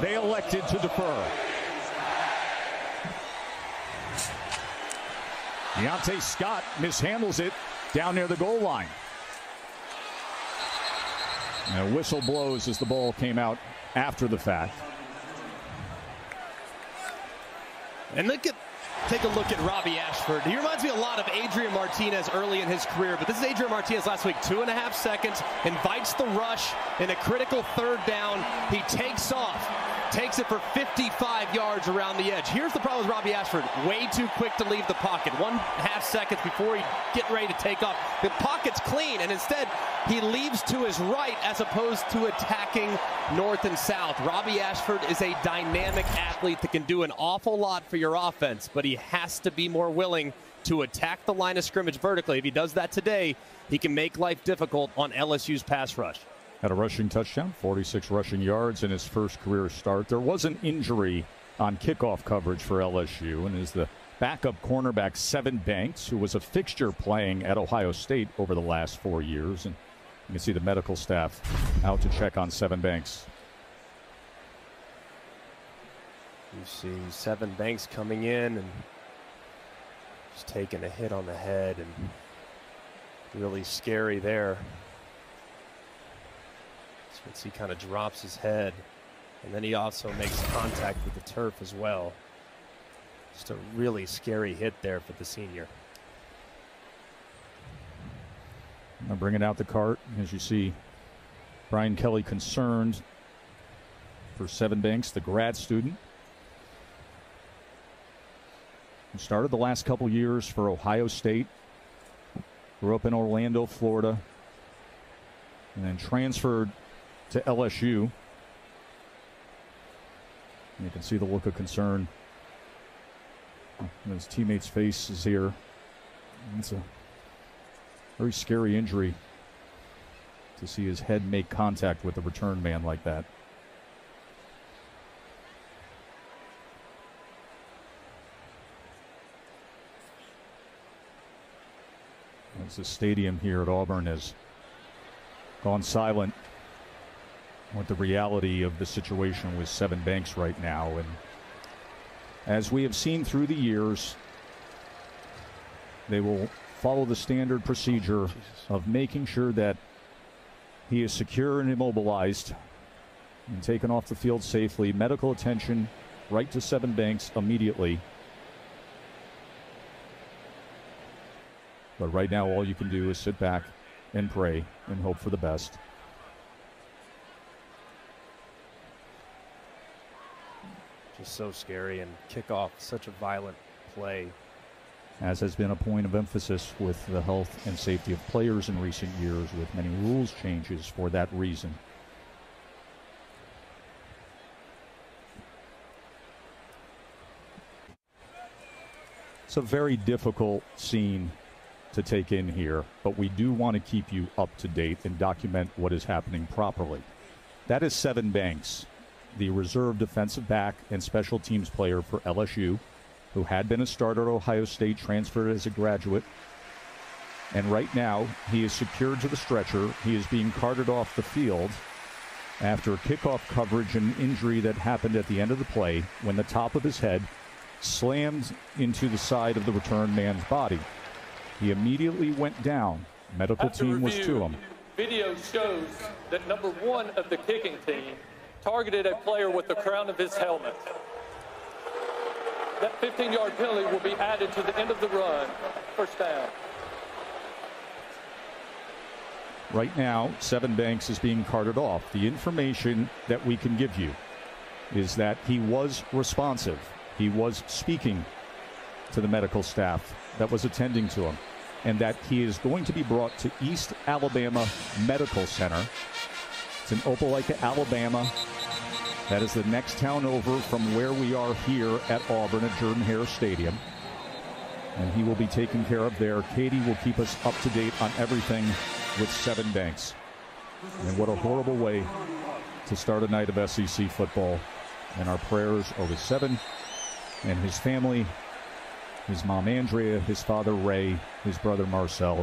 They elected to defer. Deontay Scott mishandles it down near the goal line. And a whistle blows as the ball came out after the fact. And take a look at Robbie Ashford. He reminds me a lot of Adrian Martinez early in his career, but this is Adrian Martinez last week. 2.5 seconds, invites the rush in a critical third down. He takes off, takes it for 55 yards around the edge. Here's the problem with Robbie Ashford. Way too quick to leave the pocket. 1.5 seconds before he get ready to take off. The pocket's clean, and instead he leaves to his right as opposed to attacking north and south. Robbie Ashford is a dynamic athlete that can do an awful lot for your offense, but he has to be more willing to attack the line of scrimmage vertically. If he does that today, he can make life difficult on LSU's pass rush. Had a rushing touchdown, 46 rushing yards in his first career start. There was an injury on kickoff coverage for LSU, and is the backup cornerback Sevyn Banks, who was a fixture playing at Ohio State over the last 4 years. And you can see the medical staff out to check on Sevyn Banks. You see Sevyn Banks coming in and just taking a hit on the head, and really scary there. So he kind of drops his head, and then he also makes contact with the turf as well. Just a really scary hit there for the senior. Now bringing out the cart, as you see Brian Kelly concerned for Sevyn Banks, the grad student. He started the last couple years for Ohio State, grew up in Orlando, Florida, and then transferred to LSU. And you can see the look of concern on his teammate's faces here. It's a very scary injury to see his head make contact with the return man like that. As the stadium here at Auburn has gone silent with the reality of the situation with Sevyn Banks right now. And as we have seen through the years, they will follow the standard procedure of making sure that he is secure and immobilized and taken off the field safely. Medical attention right to Sevyn Banks immediately. But right now, all you can do is sit back and pray and hope for the best. Just so scary, and kick off such a violent play. As has been a point of emphasis with the health and safety of players in recent years, with many rules changes for that reason. It's a very difficult scene to take in here, but we do want to keep you up to date and document what is happening properly. That is Sevyn Banks, the reserve defensive back and special teams player for LSU, who had been a starter at Ohio State, transferred as a graduate. And right now, he is secured to the stretcher. He is being carted off the field after kickoff coverage and injury that happened at the end of the play when the top of his head slammed into the side of the return man's body. He immediately went down. Medical team was to him. Video shows that number 1 of the kicking team targeted a player with the crown of his helmet. That 15-yard penalty will be added to the end of the run. First down. Right now, Sevyn Banks is being carted off. The information that we can give you is that he was responsive. He was speaking to the medical staff that was attending to him, and that he is going to be brought to East Alabama Medical Center. It's in Opelika, Alabama. That is the next town over from where we are here at Auburn at Jordan-Hare Stadium. And he will be taken care of there. Katie will keep us up to date on everything with Sevyn Banks. And what a horrible way to start a night of SEC football. And our prayers are with Sevyn and his family, his mom Andrea, his father Ray, his brother Marcel.